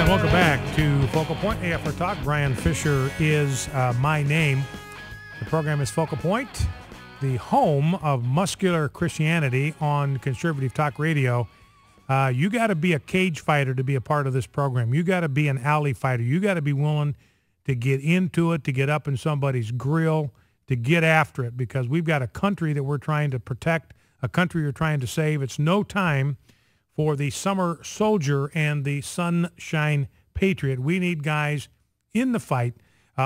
And welcome back to Focal Point AFR Talk. Brian Fisher is my name. The program is Focal Point, the home of muscular Christianity on Conservative Talk Radio. You got to be a cage fighter to be a part of this program. You got to be an alley fighter. You got to be willing to get into it, to get up in somebody's grill, to get after it, because we've got a country that we're trying to protect, a country we're trying to save. It's no time for the summer soldier and the sunshine patriot. We need guys in the fight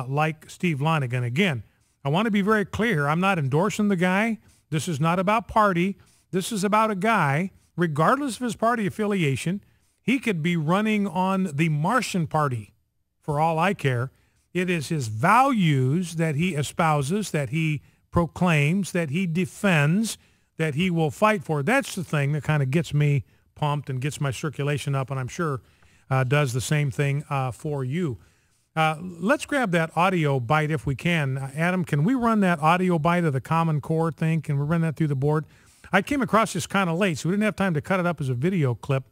like Steve Lonegan. Again, I want to be very clear. I'm not endorsing the guy. This is not about party. This is about a guy, regardless of his party affiliation. He could be running on the Martian Party for all I care. It is his values that he espouses, that he proclaims, that he defends, that he will fight for. That's the thing that kind of gets me pumped and gets my circulation up, and I'm sure does the same thing for you. Let's grab that audio bite if we can. Adam, can we run that audio bite of the Common Core thing? Can we run that through the board? I came across this kind of late, so we didn't have time to cut it up as a video clip.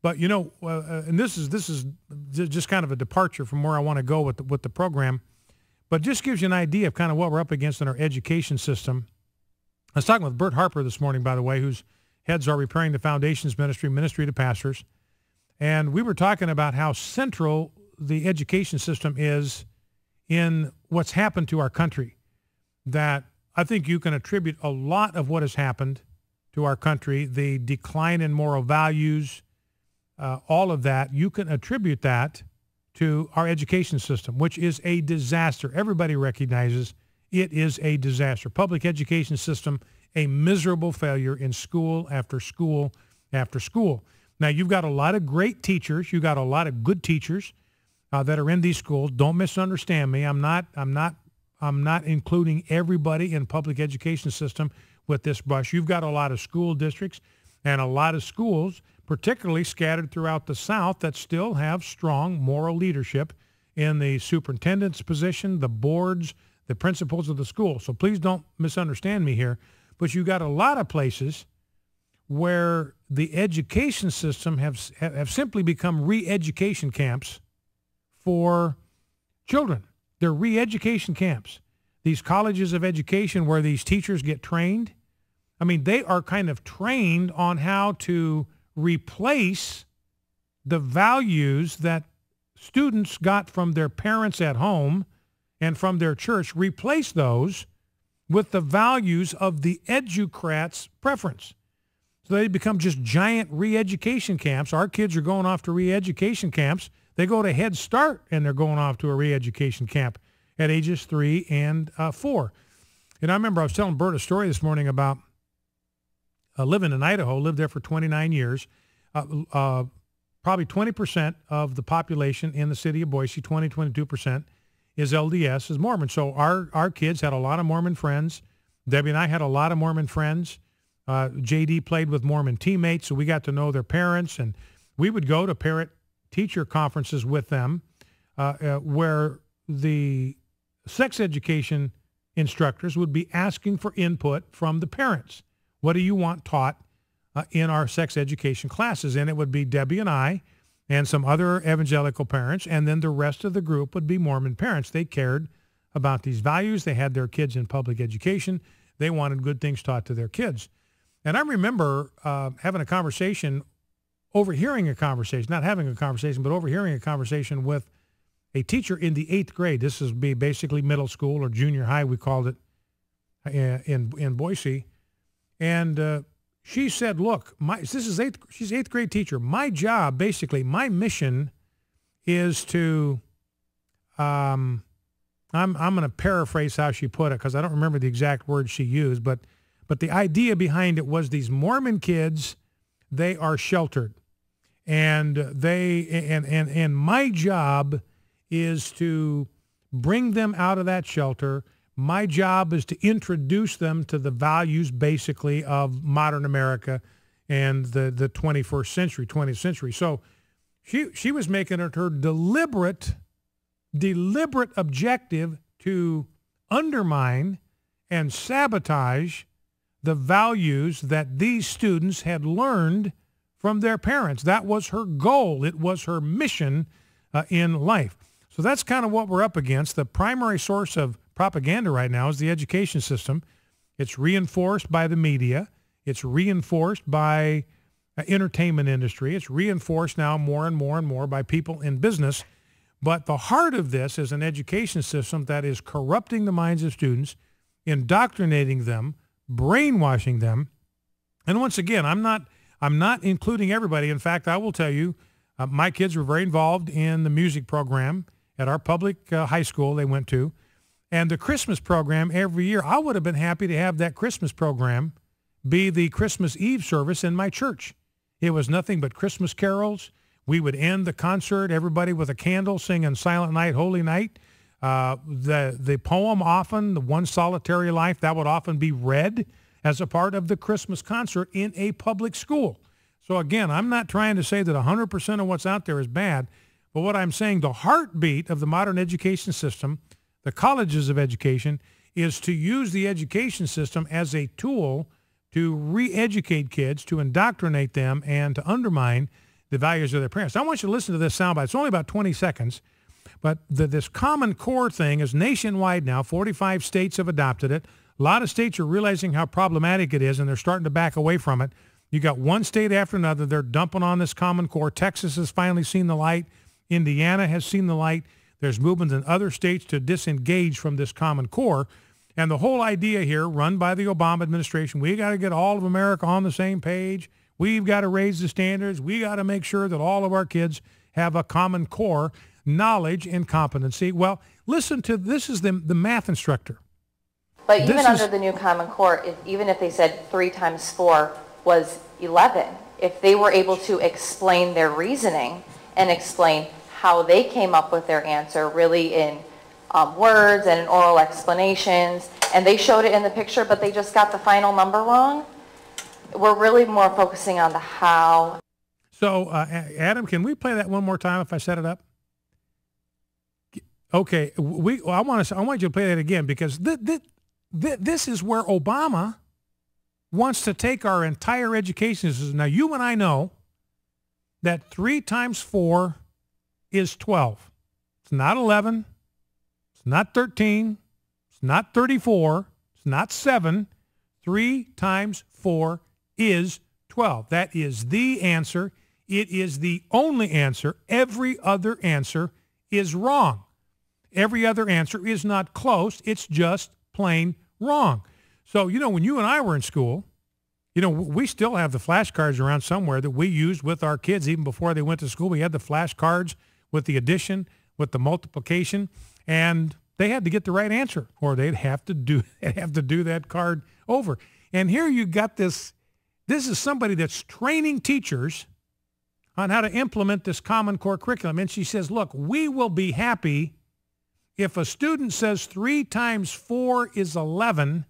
But, you know, and this is just kind of a departure from where I want to go with the program, but just gives you an idea of kind of what we're up against in our education system. I was talking with Bert Harper this morning, by the way, who's heads our Repairing the Foundations Ministry to Pastors. And we were talking about how central the education system is in what's happened to our country. That I think you can attribute a lot of what has happened to our country, the decline in moral values, all of that, you can attribute that to our education system, which is a disaster. Everybody recognizes it is a disaster. Public education system, a miserable failure in school after school after school. Now, you've got a lot of great teachers. You've got a lot of good teachers that are in these schools. Don't misunderstand me. I'm not including everybody in public education system with this brush. You've got a lot of school districts and a lot of schools, particularly scattered throughout the South, that still have strong moral leadership in the superintendent's position, the boards, the principals of the school. So please don't misunderstand me here. But you got a lot of places where the education system have simply become re-education camps for children. They're re-education camps. These colleges of education where these teachers get trained, I mean, they are kind of trained on how to replace the values that students got from their parents at home and from their church, replace those with the values of the educrats' preference. So they become just giant re-education camps. Our kids are going off to re-education camps. They go to Head Start, and they're going off to a re-education camp at ages 3 and 4. And I remember I was telling Bert a story this morning about living in Idaho, lived there for 29 years. Probably 20% of the population in the city of Boise, 22% is LDS, is Mormon. So our kids had a lot of Mormon friends. Debbie and I had a lot of Mormon friends. JD played with Mormon teammates, so we got to know their parents, and we would go to parent-teacher conferences with them where the sex education instructors would be asking for input from the parents. What do you want taught in our sex education classes? And it would be Debbie and I and some other evangelical parents, and then the rest of the group would be Mormon parents. They cared about these values. They had their kids in public education. They wanted good things taught to their kids. And I remember having a conversation, overhearing a conversation, not having a conversation, but overhearing a conversation with a teacher in the 8th grade. This would be basically middle school or junior high, we called it in Boise. And she said, look, she's 8th grade teacher. My job, basically, my mission is to, I'm going to paraphrase how she put it because I don't remember the exact words she used, but the idea behind it was these Mormon kids, they are sheltered. And and my job is to bring them out of that shelter. My job is to introduce them to the values, basically, of modern America and the 21st century, 20th century. So she was making it her deliberate objective to undermine and sabotage the values that these students had learned from their parents. That was her goal. It was her mission in life. So that's kind of what we're up against. The primary source of propaganda right now is the education system. It's reinforced by the media. It's reinforced by entertainment industry. It's reinforced now more and more and more by people in business. But the heart of this is an education system that is corrupting the minds of students, indoctrinating them, brainwashing them. And once again, I'm not including everybody. In fact, I will tell you, my kids were very involved in the music program at our public high school they went to. And the Christmas program every year, I would have been happy to have that Christmas program be the Christmas Eve service in my church. It was nothing but Christmas carols. We would end the concert, everybody with a candle singing Silent Night, Holy Night. The poem often, the One Solitary Life, that would often be read as a part of the Christmas concert in a public school. So again, I'm not trying to say that 100% of what's out there is bad, but what I'm saying, the heartbeat of the modern education system, the colleges of education, is to use the education system as a tool to re-educate kids, to indoctrinate them, and to undermine the values of their parents. I want you to listen to this soundbite. It's only about 20 seconds, but this Common Core thing is nationwide now. 45 states have adopted it. A lot of states are realizing how problematic it is, and they're starting to back away from it. You got one state after another. They're dumping on this Common Core. Texas has finally seen the light. Indiana has seen the light. There's movements in other states to disengage from this Common Core. And the whole idea here, run by the Obama administration, we got to get all of America on the same page. We've got to raise the standards. We got to make sure that all of our kids have a Common Core knowledge and competency. Well, listen to this is the math instructor. But even under the new Common Core, even if they said 3 times 4 was 11, if they were able to explain their reasoning and explain how they came up with their answer really in words and in oral explanations, and they showed it in the picture, but they just got the final number wrong, we're really more focusing on the how. So, Adam, can we play that one more time if I set it up? Okay, I want you to play that again, because this is where Obama wants to take our entire education system. Now, you and I know that 3 times 4 is 12. It's not 11. It's not 13. It's not 34. It's not 7. 3 times 4 is 12. That is the answer. It is the only answer. Every other answer is wrong. Every other answer is not close. It's just plain wrong. So, when you and I were in school, we still have the flashcards around somewhere that we used with our kids even before they went to school. We had the flashcards with the addition, with the multiplication, and they had to get the right answer, or they'd have to do that card over. And here you got this. This is somebody that's training teachers on how to implement this Common Core curriculum. And she says, look, we will be happy if a student says 3 times 4 is 11,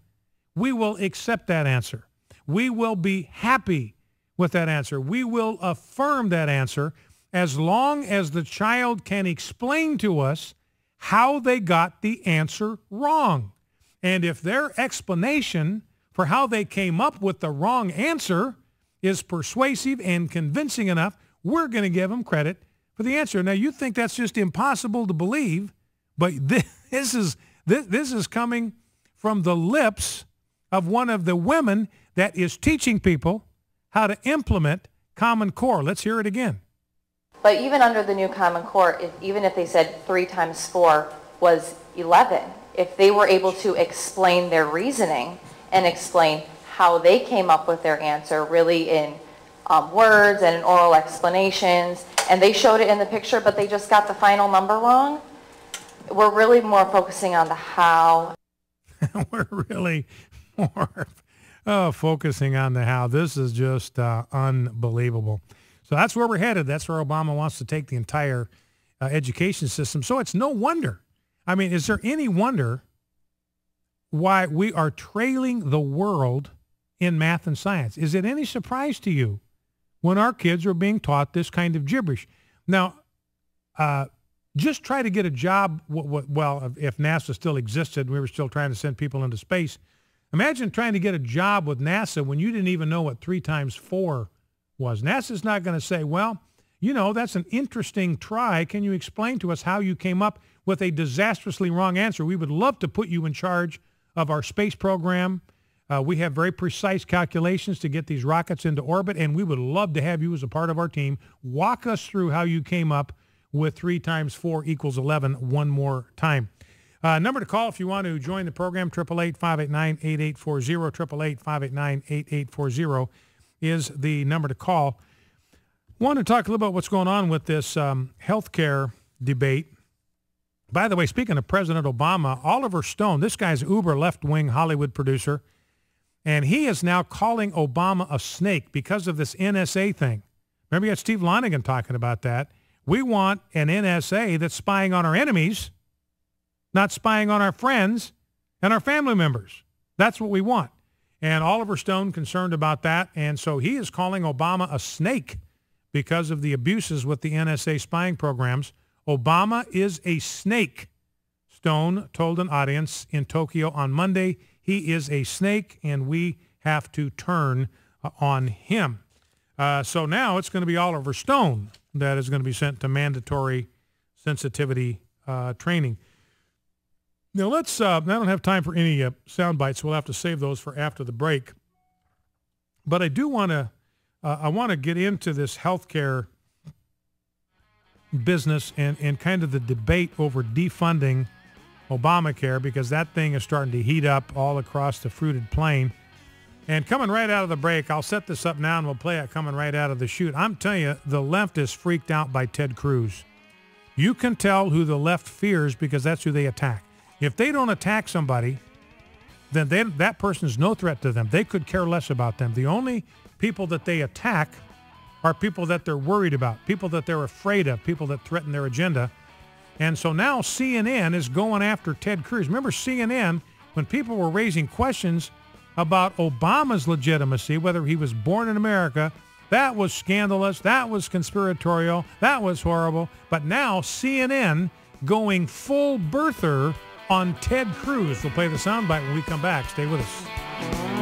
we will accept that answer. We will be happy with that answer. We will affirm that answer as long as the child can explain to us how they got the answer wrong. And if their explanation for how they came up with the wrong answer is persuasive and convincing enough, we're going to give them credit for the answer. Now, you think that's just impossible to believe, but this is coming from the lips of one of the women that is teaching people how to implement Common Core. Let's hear it again. But even under the new Common Core, even if they said 3 times 4 was 11, if they were able to explain their reasoning and explain how they came up with their answer really in words and in oral explanations, and they showed it in the picture, but they just got the final number wrong, we're really more focusing on the how. We're really more focusing on the how. This is just unbelievable. So that's where we're headed. That's where Obama wants to take the entire education system. So it's no wonder. I mean, is there any wonder why we are trailing the world in math and science? Is it any surprise to you when our kids are being taught this kind of gibberish? Now, just try to get a job. Well, if NASA still existed, we were still trying to send people into space. Imagine trying to get a job with NASA when you didn't even know what 3 times 4 was. NASA's not going to say, well, you know, that's an interesting try. Can you explain to us how you came up with a disastrously wrong answer? We would love to put you in charge of our space program. We have very precise calculations to get these rockets into orbit, and we would love to have you as a part of our team. Walk us through how you came up with 3 times 4 equals 11 one more time. Number to call if you want to join the program, 888-589-8840, 888-589-8840 is the number to call. Want to talk a little about what's going on with this healthcare debate. By the way, speaking of President Obama, Oliver Stone, this guy's uber left-wing Hollywood producer, and he is now calling Obama a snake because of this NSA thing. Remember, you had Steve Lonigan talking about that. We want an NSA that's spying on our enemies, not spying on our friends and our family members. That's what we want. And Oliver Stone concerned about that, and so he is calling Obama a snake because of the abuses with the NSA spying programs. Obama is a snake, Stone told an audience in Tokyo on Monday. He is a snake, and we have to turn on him. So now it's going to be Oliver Stone that is going to be sent to mandatory sensitivity training. Now let's, I don't have time for any sound bites, so we'll have to save those for after the break. But I do want to, I want to get into this healthcare business and kind of the debate over defunding Obamacare, because that thing is starting to heat up all across the fruited plain. And coming right out of the break, I'll set this up now and we'll play it coming right out of the chute. I'm telling you, the left is freaked out by Ted Cruz. You can tell who the left fears because that's who they attack. If they don't attack somebody, then that person is no threat to them. They could care less about them. The only people that they attack are people that they're worried about, people that they're afraid of, people that threaten their agenda. And so now CNN is going after Ted Cruz. Remember CNN, when people were raising questions about Obama's legitimacy, whether he was born in America, that was scandalous, that was conspiratorial, that was horrible. But now CNN going full birther on Ted Cruz. We'll play the soundbite when we come back. Stay with us.